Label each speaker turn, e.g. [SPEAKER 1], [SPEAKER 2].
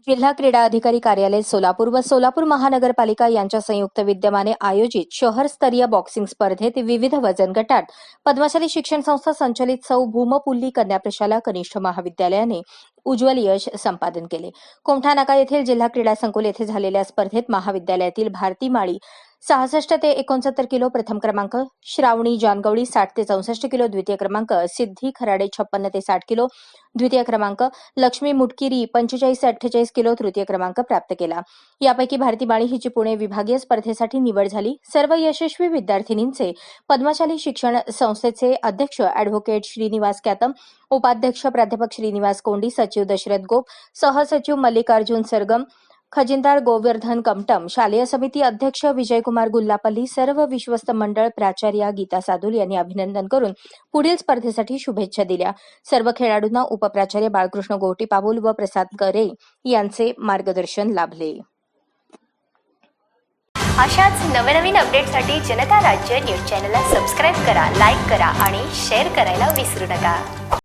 [SPEAKER 1] जिल्हा क्रीडा अधिकारी कार्यालय सोलापूर व सोलापूर महानगरपालिका यांच्या संयुक्त विद्यमाने आयोजित शहरस्तरीय बॉक्सिंग स्पर्धेत विविध वजन गटात पद्मशाली शिक्षण संस्था संचलित सौ भूमपुल्ली कन्या प्रशाला कनिष्ठ महाविद्यालयाने उज्ज्वल यश संपादन केले। कोमठा नाका येथील जिल्हा क्रीडा संकुल येथे झालेल्या स्पर्धेत महाविद्यालयातील भारती माळी 66 ते 69 किलो प्रथम क्रमांक, श्रावणी जानगवळी 60 ते 64 किलो द्वितीय क्रमांक, सिद्धी खराडे 56 ते 60 किलो द्वितीय क्रमांक, लक्ष्मी मुटकिरी 45 ते 48 किलो तृतीय क्रमांक प्राप्त केला। यापैकी भारती माळी हिची पुणे विभागीय स्पर्धेसाठी निवड झाली। सर्व यशस्वी विद्यार्थिनींचे पद्मशाली शिक्षण संस्थेचे अध्यक्ष ॲडव्होकेट श्रीनिवास कॅतम, उपाध्यक्ष प्राध्यापक श्रीनिवास कोंडी, सचिव दशरथ गोप, सहसचिव मल्लिकार्जुन सरगम, खजिनदार गोवर्धन कमटम, शालेय समिती अध्यक्ष विजयकुमार गुल्लापल्ली, सर्व विश्वस्त मंडळ प्राचार्या गीता सादुल यांनी अभिनंदन करून पुढील स्पर्धेसाठी शुभेच्छा दिल्या। सर्व खेळाडूंना उपप्राचार्य बाळकृष्ण गोटी पाबुल व प्रसाद करे यांचे मार्गदर्शन लाभले।
[SPEAKER 2] अशाच नवनवीन अपडेटसाठी जनता राज्य न्यूज चॅनलला सबस्क्राईब करा, लाईक करा आणि शेअर करायला विसरू नका।